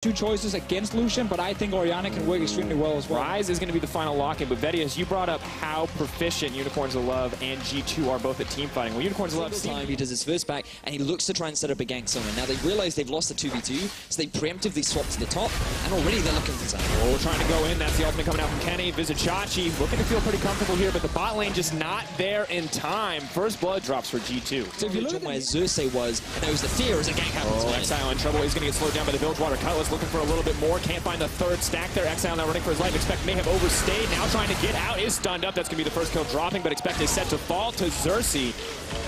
Two choices against Lucian, but I think Origen can work extremely well as well. Rise is going to be the final lock-in, but Vedius, you brought up how proficient Unicorns of Love and G2 are both at team fighting. Well, Unicorns of Love time he does his first back, and he looks to try and set up a gank somewhere. Now they realize they've lost the 2v2, so they preemptively swap to the top, and already they're looking for something. Oh, trying to go in. That's the ultimate coming out from Kenny. Vizicachi looking to feel pretty comfortable here, but the bot lane just not there in time. First blood drops for G2. So if you look at where Xerxes was, and there was the fear as a gank happens. Oh, Exile in trouble. He's going to get slowed down by the Bilgewater Cutlass, looking for a little bit more. Can't find the third stack there. Exile now running for his life. Expect may have overstayed. Now trying to get out. Is stunned up. That's going to be the first kill dropping, but Expect is set to fall to Xerxes.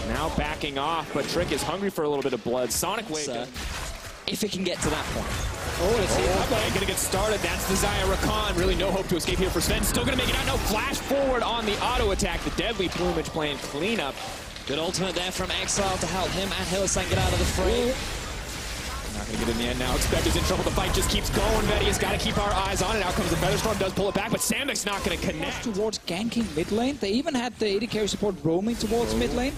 Now backing off, but Trick is hungry for a little bit of blood. Sonic Wave. If it can get to that point. Gonna get started. That's the Xayah Rakan. Really no hope to escape here for Sven. Still gonna make it out. No, flash forward on the auto attack. The Deadly Plumage playing cleanup. Good ultimate there from Exile to help him and Hylissang get out of the fray. Not gonna get in the end now. Expect is in trouble. The fight just keeps going. Vedius got to keep our eyes on it. Out comes the Featherstorm. Does pull it back, but Samek's not gonna connect. Towards ganking mid lane. They even had the AD carry support roaming towards mid lane.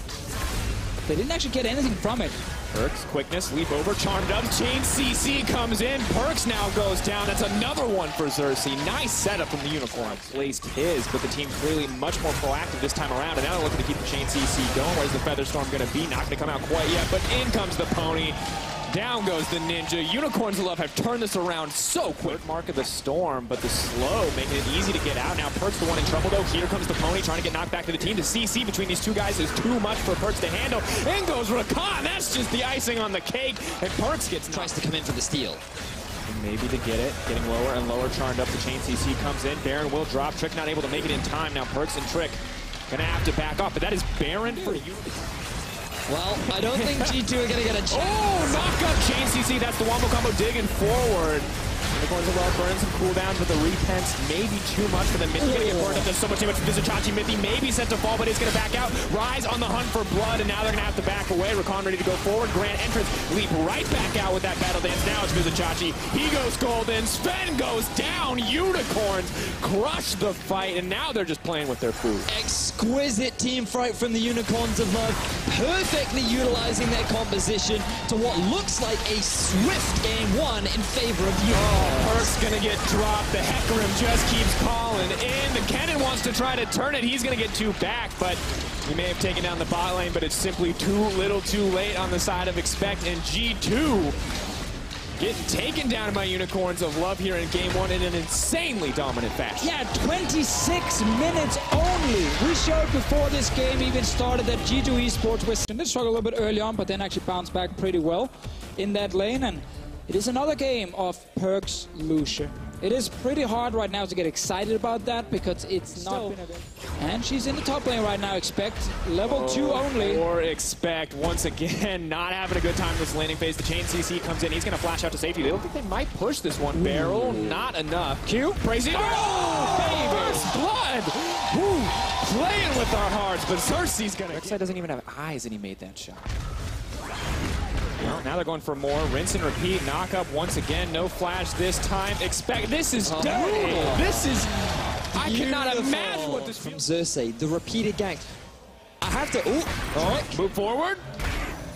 They didn't actually get anything from it. Perks, quickness, leap over, charmed up, chain CC comes in, Perks now goes down, that's another one for Xerxes. Nice setup from the Unicorn. Placed his, but the team clearly much more proactive this time around, and now they're looking to keep the chain CC going. Where's the Featherstorm going to be? Not going to come out quite yet, but in comes the Pony. Down goes the Ninja. Unicorns of Love have turned this around so quick. Mark of the Storm, but the slow making it easy to get out. Now Perks the one in trouble though. Here comes the Pony trying to get knocked back to the team. The CC between these two guys is too much for Perks to handle. In goes Rakan. That's just the icing on the cake. And Perks tries to come in for the steal. And maybe to get it. Getting lower and lower. Charmed up. The chain CC comes in. Baron will drop. Trick not able to make it in time. Now Perks and Trick gonna have to back off. But that is Baron for you. Well, I don't think G2 are going to get a chance. Oh, knock up chain CC. That's the wombo combo digging forward. Unicorns of Love burning some cooldowns, but the repents may be too much for the Mithy. Gonna get burned up. There's so much damage. Vizicachi Mithy may be set to fall, but it's gonna back out. Rise on the hunt for blood, and now they're gonna have to back away. Rakan ready to go forward. Grand entrance. Leap right back out with that battle dance. Now it's Vizicachi. He goes golden. Sven goes down. Unicorns crush the fight, and now they're just playing with their food. Exquisite team fight from the Unicorns of Love. Perfectly utilizing their composition to what looks like a swift game one in favor of Unicorns. Perk's gonna get dropped. The Hecarim just keeps calling in. The Kennen wants to try to turn it. He's gonna get two back, but he may have taken down the bot lane, but it's simply too little too late on the side of Expect, and G2 getting taken down by Unicorns of Love here in game one in an insanely dominant fashion. Yeah, 26 minutes only. We showed before this game even started that G2 Esports was in the struggle a little bit early on, but then actually bounced back pretty well in that lane. And it is another game of Perks Lucian. It is pretty hard right now to get excited about that because it's not been a bit. And she's in the top lane right now. Expect level 2 only. Or Expect once again not having a good time in this laning phase. The chain CC comes in. He's going to flash out to safety. They don't think they might push this one. Barrel, not enough. Q, crazy. Oh, baby, first blood. Woo, playing with our hearts, but Xerxes going to. Rek'Sai doesn't even have eyes, and he made that shot. Well, now they're going for more. Rinse and repeat. Knock up once again. No flash this time. Expect. This is dirty. This is. I cannot imagine what this from Xerxes. The repeated ganks. I have to. Oh, move forward.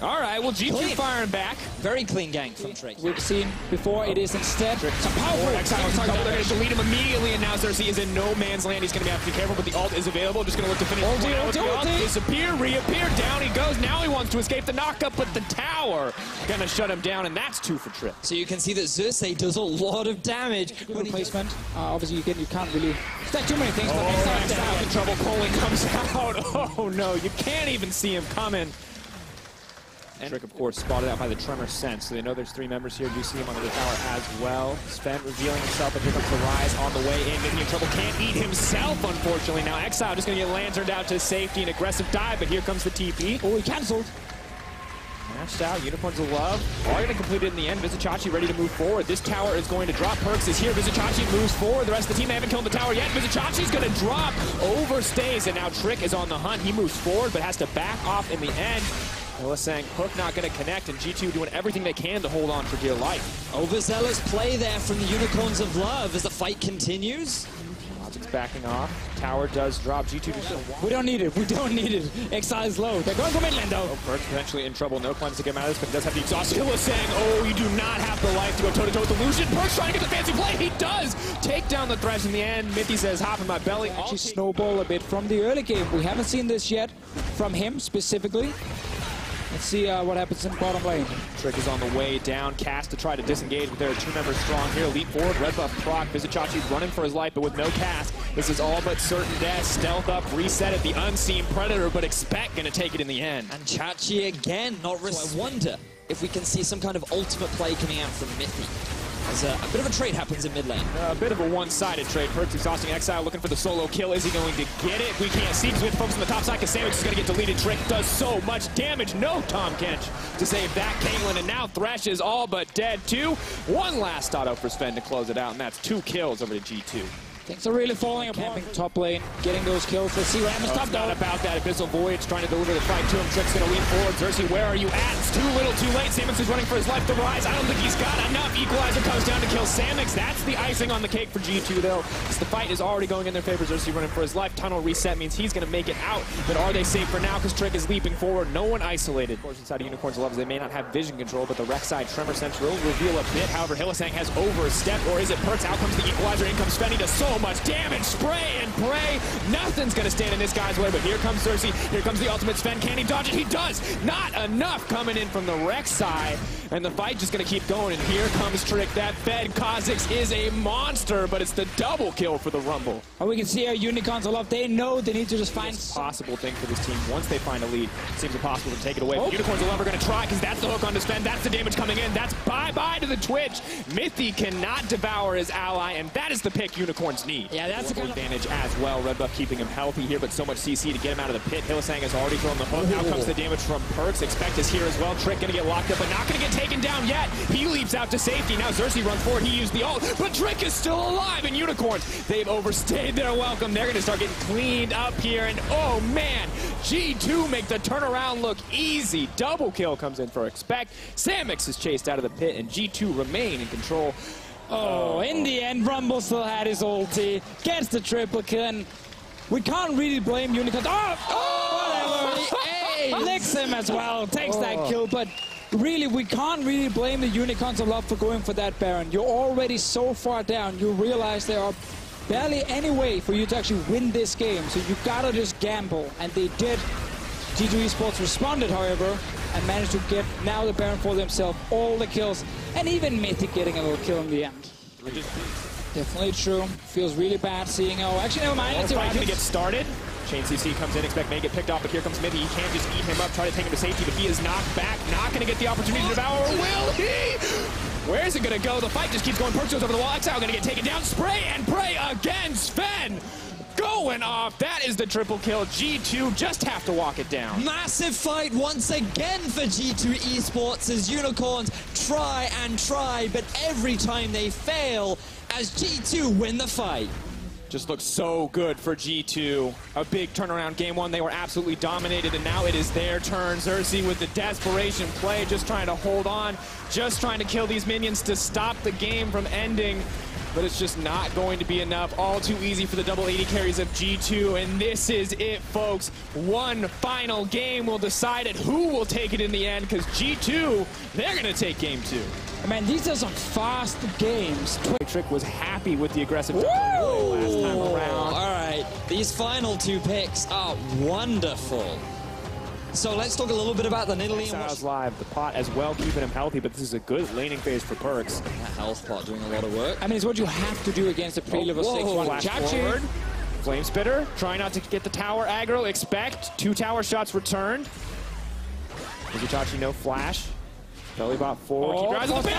All right. Well, G2 clean. Firing back. Very clean gank from Trick. We've seen before. It is instead some powerful. They're going to delete him immediately, and now Xerxes is in no man's land. He's going to have to be careful, but the ult is available. Just going to look to finish. Disappear, reappear. Down he goes. Now he wants to escape the knockup, but the tower going to shut him down, and that's 2 for Trick. So you can see that Xerxes does a lot of damage. Good replacement. Obviously, you can't really stack too many things. But Exile in trouble. Colin comes out. Oh no, you can't even see him coming. And Trick, of course, spotted out by the Tremor Sense, so they know there's 3 members here. Do see him on the tower as well. Sven revealing himself, and here comes the Rise on the way in. Getting in trouble, can't eat himself, unfortunately. Now Exile just going to get lanterned out to safety, an aggressive dive, but here comes the TP. Oh, he cancelled. Matched out, Unicorns of Love. All going to complete it in the end. Vizicachi ready to move forward. This tower is going to drop. Perks is here. Vizicachi moves forward. The rest of the team, they haven't killed the tower yet. Vizicachi's going to drop. Overstays, and now Trick is on the hunt. He moves forward, but has to back off in the end. Hylissang, Hook not going to connect, and G2 doing everything they can to hold on for dear life. Overzealous play there from the Unicorns of Love as the fight continues. Celtics backing off. Tower does drop. G2 just We don't need it. We don't need it. Exile's low. They're going for mid lane, though. Oh, Perks potentially in trouble. No cleanse to get him out of this, but he does have the exhaust. Saying, oh, you do not have the life to go toe-to-toe with Illusion. Perks trying to get the fancy play. He does take down the Thresh in the end. Mithy says, hop in my belly. Actually snowball a bit from the early game. We haven't seen this yet from him specifically. Let's see what happens in bottom lane. Trick is on the way down. Cast to try to disengage, but there are two members strong here. Leap forward, red buff proc. Vizicachi's running for his life, but with no cast. This is all but certain death. Stealth up, reset at the unseen Predator, but Expect gonna take it in the end. And Chachi again, not risk. So I wonder if we can see some kind of ultimate play coming out from Mithy. As a bit of a trade happens in mid lane. A bit of a one-sided trade. Perks exhausting Exile, looking for the solo kill. Is he going to get it? We can't see because we have to focus on the top side because Sandwich is going to get deleted. Trick does so much damage. No Tom Kench to save that Caitlyn, and now Thresh is all but dead too. One last auto for Sven to close it out, and that's 2 kills over to G2. Things are really falling apart. Camping top lane, getting those kills. Let's see what happens top down. Not about that. Abyssal Voyage trying to deliver the fight to him. Trick's going to lean forward. Xerxes, where are you at? It's too little, too late. Sammix is running for his life to rise. I don't think he's got enough. Equalizer comes down to kill Sammix. That's the icing on the cake for G2, though. Because the fight is already going in their favor. Xerxes running for his life. Tunnel reset means he's going to make it out. But are they safe for now? Because Trick is leaping forward. No one isolated. Of course, inside of Unicorns' levels, they may not have vision control, but the Rek'Sai Tremor Sense will reveal a bit. However, Hylissang has overstepped, or is it Perks? Out comes the Equalizer. In comes Fenny. Does so much damage. Spray and pray. Nothing's going to stand in this guy's way, but here comes Xerxes. Here comes the ultimate Sven. Can he dodge it? He does. Not enough coming in from the Rek'Sai, and the fight just going to keep going, and here comes Trick. That fed Kha'Zix is a monster, but it's the double kill for the Rumble. And we can see our Unicorns are off. They know they need to just find a possible thing for this team. Once they find a lead, it seems impossible to take it away. Unicorns are never going to try, because that's the hook on the Sven. That's the damage coming in. That's bye-bye to the Twitch. Mithy cannot devour his ally, and that is the pick Unicorns need. Yeah, that's the kind of advantage as well. Red buff keeping him healthy here, but so much CC to get him out of the pit. Hylissang has already thrown the hook. Now comes the damage from Perks. Expect is here as well. Trick going to get locked up, but not going to get taken down yet. He leaps out to safety. Now Xerxes runs forward. He used the ult, but Trick is still alive. And Unicorns, they've overstayed their welcome. They're going to start getting cleaned up here. And oh man, G2 make the turnaround look easy. Double kill comes in for Expect. Sammix is chased out of the pit, and G2 remain in control. Oh, in the end, Rumble still had his ulti, gets the triple kill, and we can't really blame Unicorns. Whatever. Hey, licks him as well, takes that kill, but really, we can't really blame the Unicorns a lot for going for that Baron. You're already so far down, you realize there are barely any way for you to actually win this game, so you gotta just gamble, and they did. G2 Esports responded, however, and managed to get now the Baron for themselves, all the kills, and even Mythic getting a little kill in the end. Definitely true. Feels really bad seeing. Oh, actually, never mind. Let's see what happens. Get started. Chain CC comes in. Expect may get picked off, but here comes Mithy. He can't just eat him up, try to take him to safety, but he is knocked back. Not going to get the opportunity to devour. Will he? Where is it going to go? The fight just keeps going. Perks goes over the wall. Exile going to get taken down. Spray and pray again. Sven going off. That is the triple kill. G2 just have to walk it down. Massive fight once again for G2 Esports as Unicorns try and try, but every time they fail as G2 win the fight. Just looks so good for G2. A big turnaround. Game one, they were absolutely dominated, and now it is their turn. Xerxes with the desperation play, just trying to hold on, just trying to kill these minions to stop the game from ending. But it's just not going to be enough. All too easy for the double 80 carries of G2, and this is it, folks. One final game will decide it. Who will take it in the end, because G2, they're going to take game two. Man, these are some fast games. Trick was happy with the aggressive last time around. All right, these final two picks are wonderful. So let's talk a little bit about the Nidalee. Sounds live. The pot as well, keeping him healthy, but this is a good laning phase for Perks. That health pot doing a lot of work. I mean, it's what you have to do against the pre-level 6-1. Chachi. Flame Spitter, trying not to get the tower aggro. Expect 2 tower shots returned. Vizicachi, no flash. Belly bot forward. Keep your eyes on the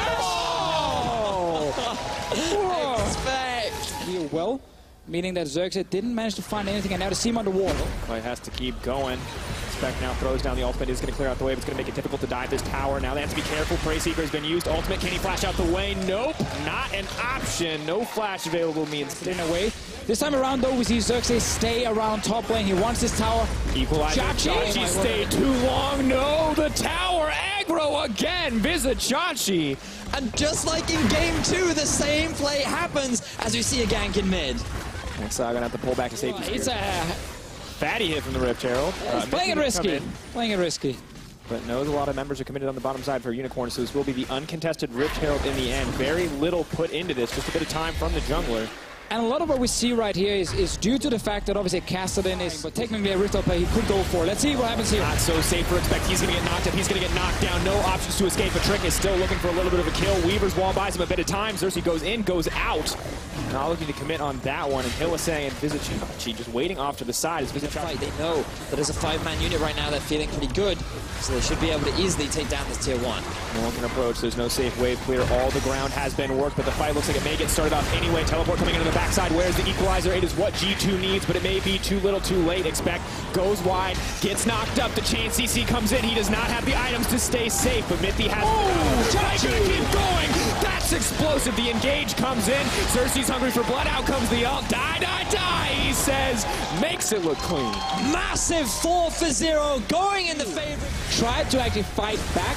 Expect. Real well, meaning that Xerxes didn't manage to find anything, and now to see him on the wall. Clay has to keep going. Expect now throws down the ultimate. Is going to clear out the wave. It's going to make it difficult to dive this tower. Now they have to be careful. Prey Seeker has been used. Ultimate, can he flash out the way? Nope, not an option. No flash available means in a way. This time around, though, we see Xerxes stay around top lane. He wants this tower. Equalizer. Chachi stayed too long. No, the tower aggro again. Vizicachi. And just like in game 2, the same play happens as we see a gank in mid. Exile gonna have to pull back to safety. It's a fatty hit from the Rift Herald. he's playing it risky. Playing it risky. But knows a lot of members are committed on the bottom side for Unicorn, so this will be the uncontested Rift Herald in the end. Very little put into this, just a bit of time from the jungler. And a lot of what we see right here is due to the fact that obviously Kassadin is, but technically a Rift Herald play he could go for. Let's see what happens here. Not so safe for Expect. He's going to get knocked up. He's going to get knocked down. No options to escape. But Trick is still looking for a little bit of a kill. Weaver's wall buys him a bit of time. Xerxes goes in, goes out. Not looking to commit on that one. And Hillisang and Vizic just waiting off to the side. As Vizic Fight. They know that as a 5-man unit right now, they're feeling pretty good. So they should be able to easily take down this tier 1. No one can approach. There's no safe wave clear. All the ground has been worked, but the fight looks like it may get started off anyway. Teleport coming into the backside. Where's the equalizer? It is what G2 needs, but it may be too little too late. Expect goes wide, gets knocked up. The chain CC comes in. He does not have the items to stay safe, but Mithy has Try to keep going. That's explosive. The engage comes in. Xerxes hungry for blood. Out comes the ult. Die, die, die, he says. Makes it look clean. Massive 4-for-0 going in the favor. Tried to actually fight back.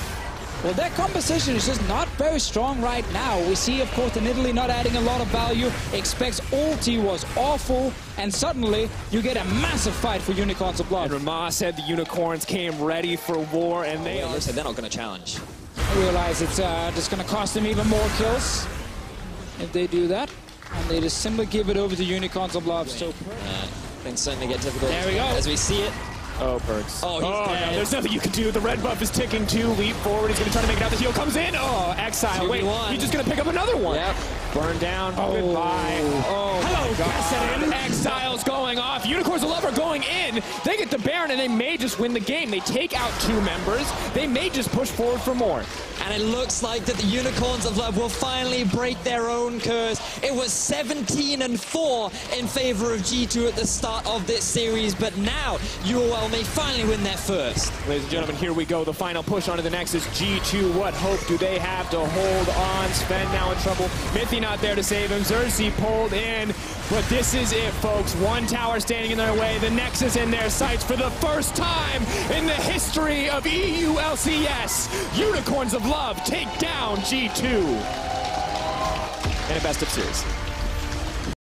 Well, their composition is just not very strong right now. We see, of course, in Italy not adding a lot of value. Expects ulti was awful, and suddenly you get a massive fight for Unicorns of Blood. And Ramah said the Unicorns came ready for war, and they are. They're not going to challenge. I realize it's just going to cost them even more kills if they do that. And they just simply give it over to Unicorns of Blood. So things certainly get difficult. There we go. As we see it. Oh, Perks. Oh, he's dead. No, there's nothing you can do. The red buff is ticking too. Leap forward. He's going to try to make it out. The heal comes in. Oh, Exile. Wait, he's just going to pick up another one. Yep. Burn down. Oh. Goodbye. Oh, hello, Kassadin. Exile's going off. Unicorns of Love are going in. They get the Baron, and they may just win the game. They take out 2 members. They may just push forward for more. And it looks like that the Unicorns of Love will finally break their own curse. It was 17-4 in favor of G2 at the start of this series, but now UOL may finally win their first. Ladies and gentlemen, here we go. The final push onto the Nexus. G2, what hope do they have to hold on? Sven now in trouble. Mithy not there to save him. Xerxes pulled in. But this is it, folks. 1 tower standing in their way. The Nexus in their sights for the first time in the history of EULCS. Unicorns of Love take down G2 in a best of series.